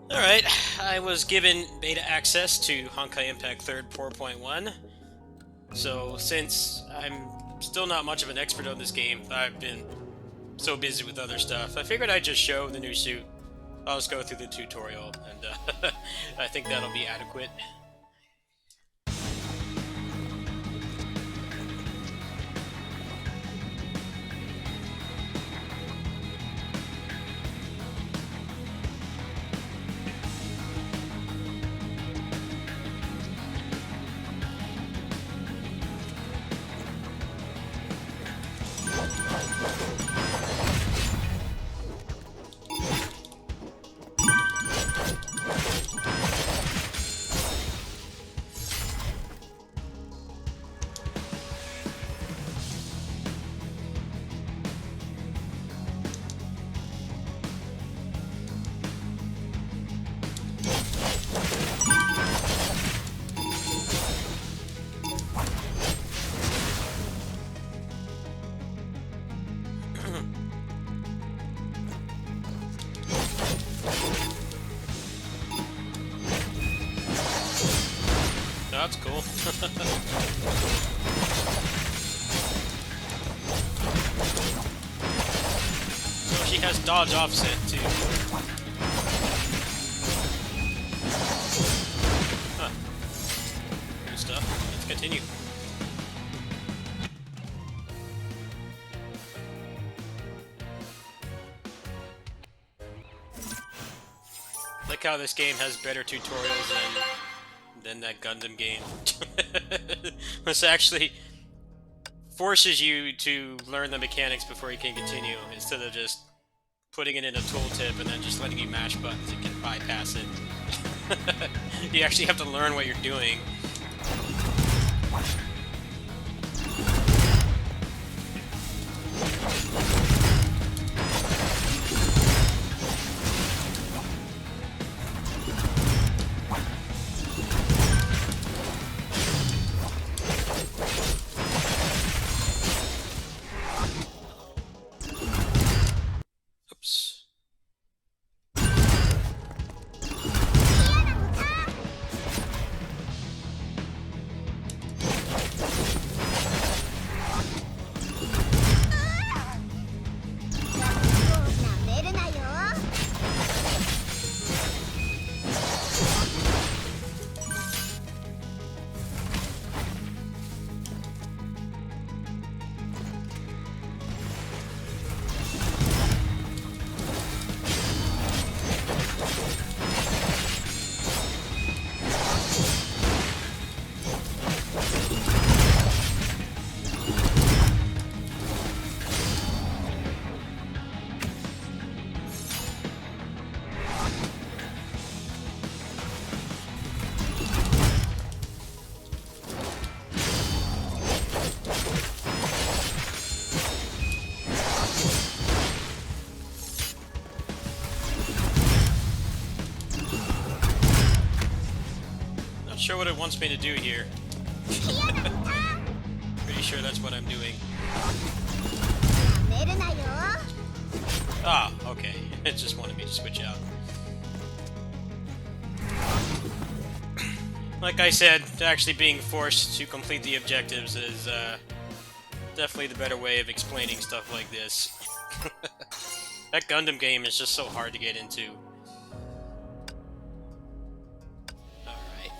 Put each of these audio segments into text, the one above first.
Alright, I was given beta access to Honkai Impact 3rd 4.1, so since I'm still not much of an expert on this game, I've been so busy with other stuff, I figured I'd just show the new suit. I'll just go through the tutorial, and I think that'll be adequate. That's cool. So she has dodge offset too. Huh. Cool stuff. Let's continue. Like how this game has better tutorials than that Gundam game. This actually forces you to learn the mechanics before you can continue, instead of just putting it in a tooltip and then just letting you mash buttons and can bypass it. You actually have to learn what you're doing. Oops. Not sure what it wants me to do here. Pretty sure that's what I'm doing. Ah, okay. It just wanted me to switch out. Like I said, actually being forced to complete the objectives is definitely the better way of explaining stuff like this. That Gundam game is just so hard to get into. Alright.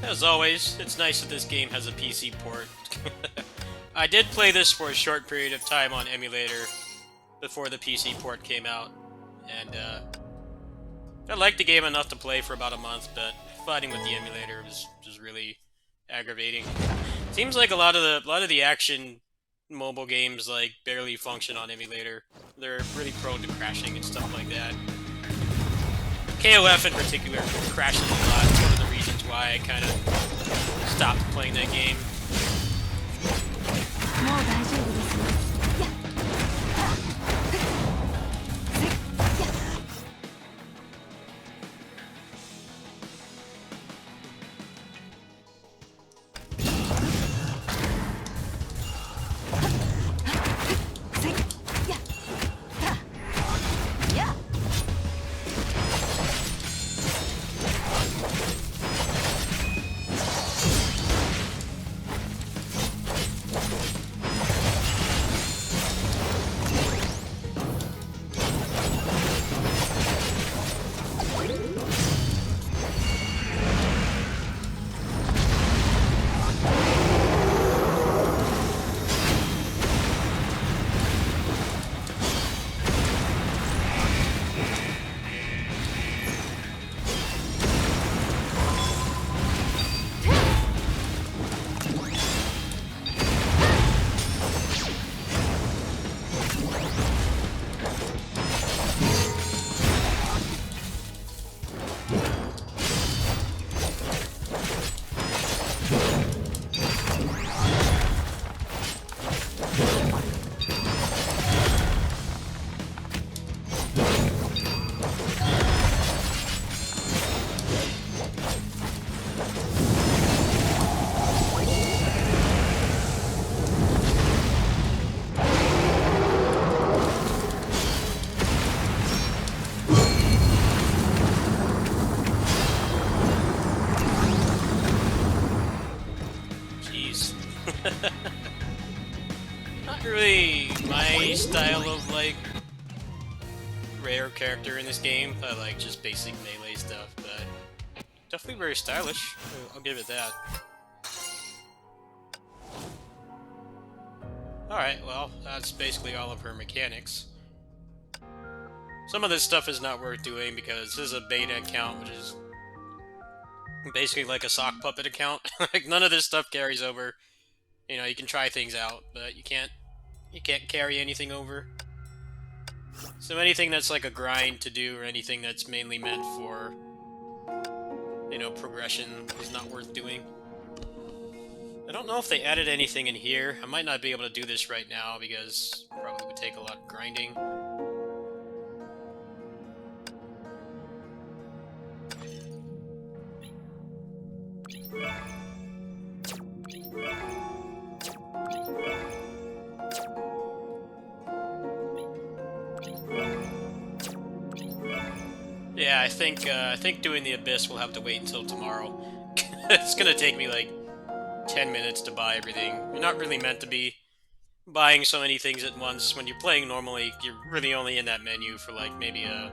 As always, it's nice that this game has a PC port. I did play this for a short period of time on emulator before the PC port came out, and I liked the game enough to play for about a month, but fighting with the emulator was just really aggravating. Seems like a lot of the action mobile games like barely function on emulator. They're really prone to crashing and stuff like that. KOF in particular crashes a lot. It's one of the reasons why I kind of stopped playing that game. Not really my style of, like, rare character in this game. I like just basic melee stuff, but definitely very stylish. I'll give it that. Alright, well, that's basically all of her mechanics. Some of this stuff is not worth doing because this is a beta account, which is basically like a sock puppet account. Like, none of this stuff carries over. You know, you can try things out, but you can't carry anything over. So anything that's like a grind to do, or anything that's mainly meant for, you know, progression, is not worth doing. I don't know if they added anything in here. I might not be able to do this right now because it probably would take a lot of grinding. Yeah, I think doing the Abyss will have to wait until tomorrow. It's gonna take me like 10 minutes to buy everything. You're not really meant to be buying so many things at once. When you're playing normally, you're really only in that menu for like maybe a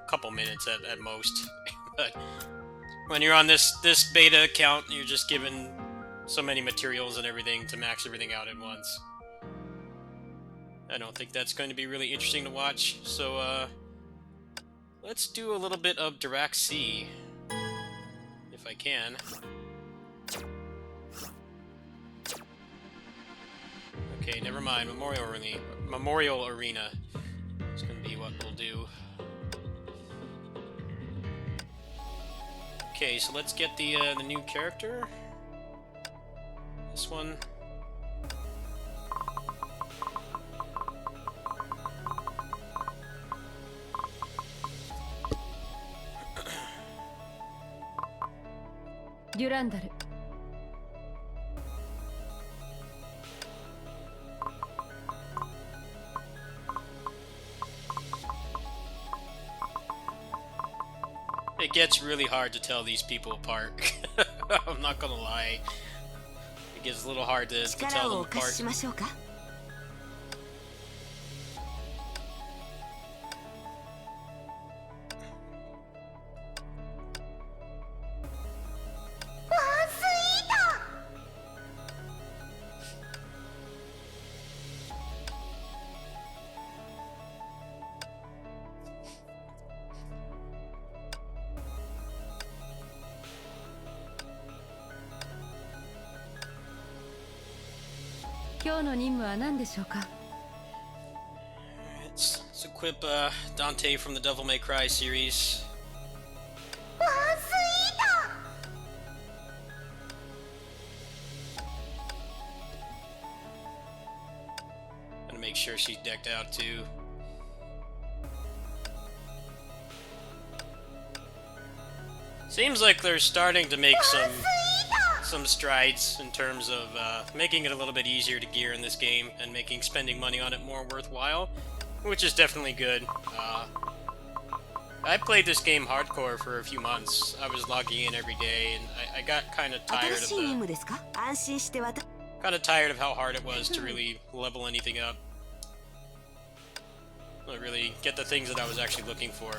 couple minutes at most. But when you're on this beta account, you're just given so many materials and everything to max everything out at once. I don't think that's going to be really interesting to watch, so let's do a little bit of Dirac C, if I can. Okay, never mind. Memorial Arena is going to be what we'll do. Okay, so let's get the new character. This one. Durandal. It gets really hard to tell these people apart. I'm not gonna lie. It gets a little hard to tell them apart. Let's equip Dante from the Devil May Cry series. Gonna make sure she's decked out too. Seems like they're starting to make some strides in terms of making it a little bit easier to gear in this game and making spending money on it more worthwhile, which is definitely good. I played this game hardcore for a few months. I was logging in every day, and I got kind of tired of how hard it was to really level anything up. Not really get the things that I was actually looking for.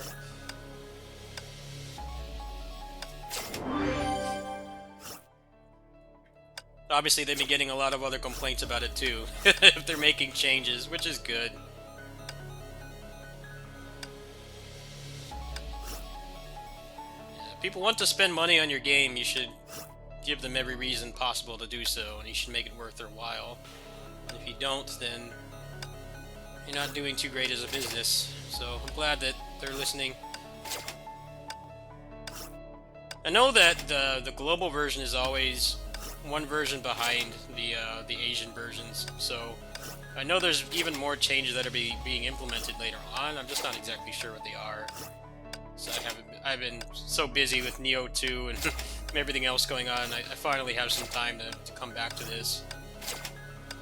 Obviously, they've been getting a lot of other complaints about it too, if they're making changes, which is good. If people want to spend money on your game, you should give them every reason possible to do so, and you should make it worth their while. And if you don't, then you're not doing too great as a business. So I'm glad that they're listening. I know that the global version is always one version behind the Asian versions, so I know there's even more changes that are being implemented later on. I'm just not exactly sure what they are. So I've been so busy with Neo 2 and everything else going on. I finally have some time to come back to this.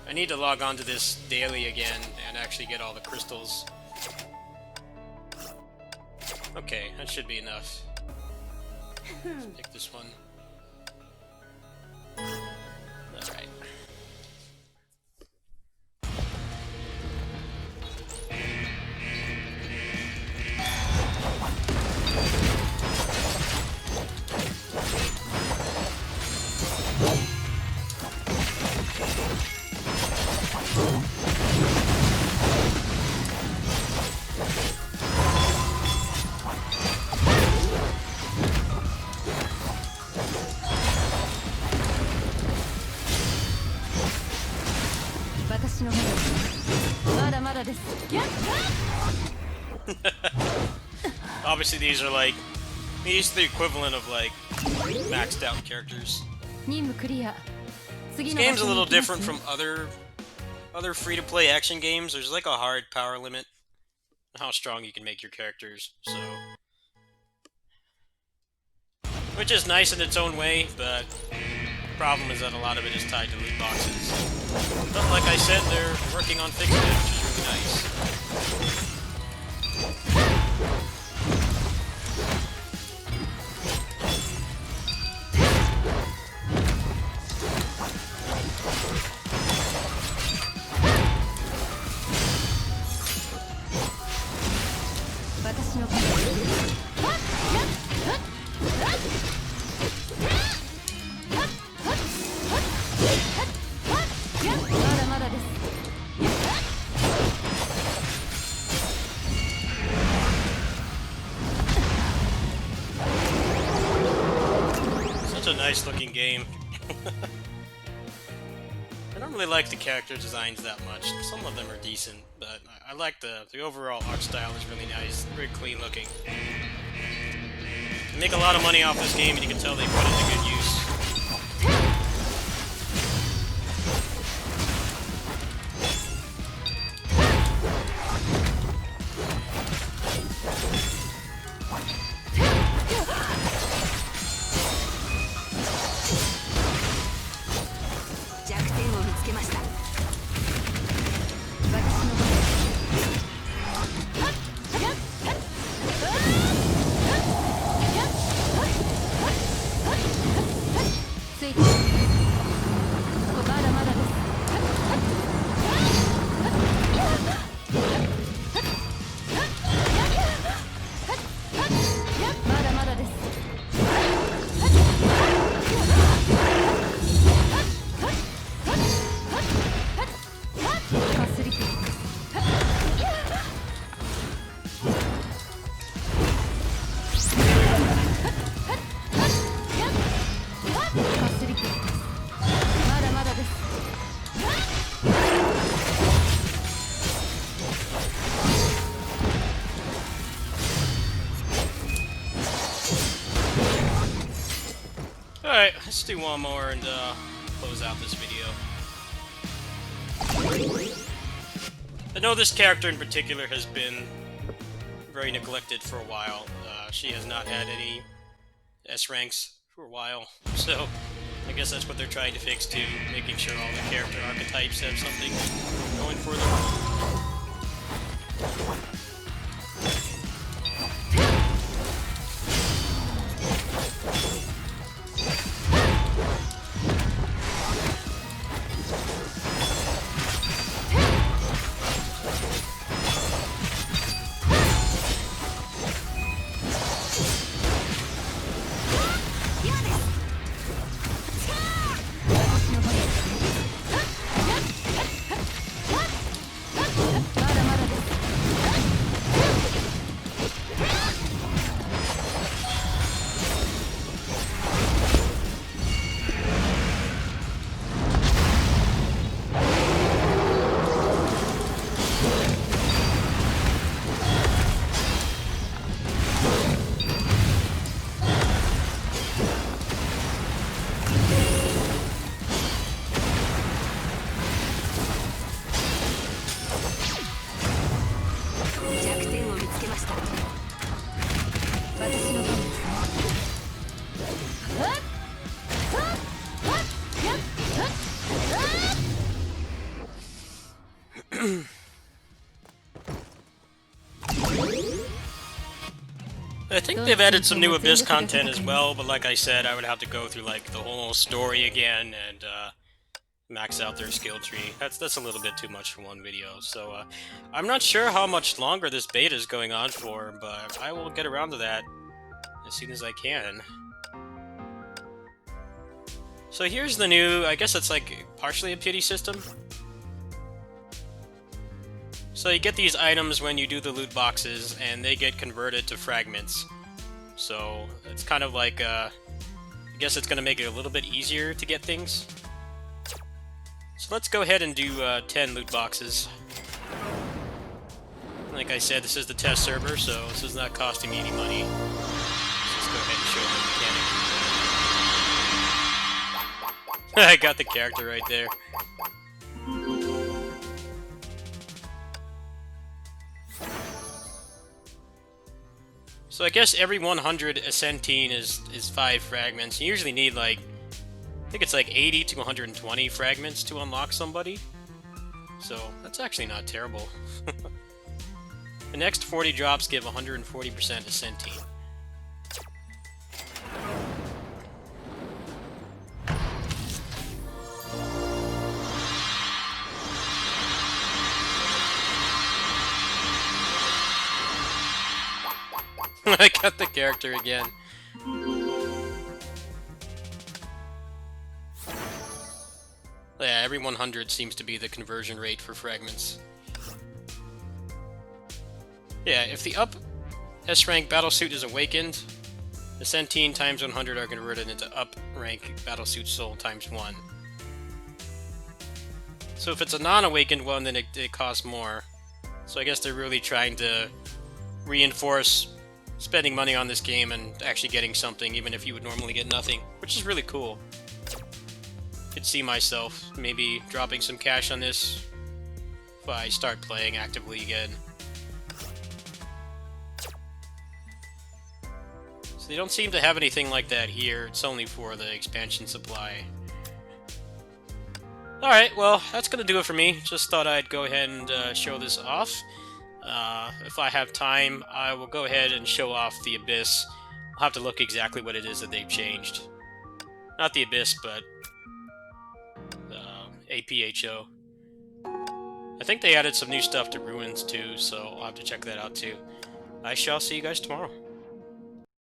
I need to log on to this daily again and actually get all the crystals. Okay, that should be enough. Let's pick this one. Alright. Obviously these are the equivalent of like maxed out characters. This game's a little different from other free-to-play action games. There's like a hard power limit on how strong you can make your characters, so which is nice in its own way, but the problem is that a lot of it is tied to loot boxes. But like I said, they're working on fixing it, which is really nice. Such a nice looking game. I don't really like the character designs that much. Some of them are decent, but I like the overall art style is really nice, very clean looking. They make a lot of money off this game, and you can tell they put it to good use. Alright, let's do one more and close out this video. I know this character in particular has been very neglected for a while. She has not had any S ranks for a while, so I guess that's what they're trying to fix too, making sure all the character archetypes have something going for them. I think they've added some new Abyss content as well, but like I said, I would have to go through like the whole story again and max out their skill tree. That's a little bit too much for one video, so I'm not sure how much longer this beta is going on for, but I will get around to that as soon as I can. So here's the new, I guess it's like partially a pity system. So you get these items when you do the loot boxes, and they get converted to fragments. So it's kind of like, I guess it's going to make it a little bit easier to get things. So let's go ahead and do 10 loot boxes. Like I said, this is the test server, so this is not costing me any money. Let's just go ahead and show the mechanic. I got the character right there. So I guess every 100 Ascentine is 5 fragments. You usually need like, I think it's like 80 to 120 fragments to unlock somebody. So that's actually not terrible. The next 40 drops give 140% Ascentine. I got the character again. Yeah, every 100 seems to be the conversion rate for fragments. Yeah, if the up S-rank battlesuit is awakened, the Ascentine times 100 are converted into up rank battlesuit soul times 1. So if it's a non-awakened one, then it costs more. So I guess they're really trying to reinforce spending money on this game and actually getting something, even if you would normally get nothing, which is really cool. Could see myself maybe dropping some cash on this if I start playing actively again. So they don't seem to have anything like that here. It's only for the expansion supply. Alright, well, that's gonna do it for me. Just thought I'd go ahead and show this off. If I have time, I will go ahead and show off the Abyss. I'll have to look exactly what it is that they've changed. Not the Abyss, but APHO. I think they added some new stuff to Ruins too, so I'll have to check that out too. I shall see you guys tomorrow.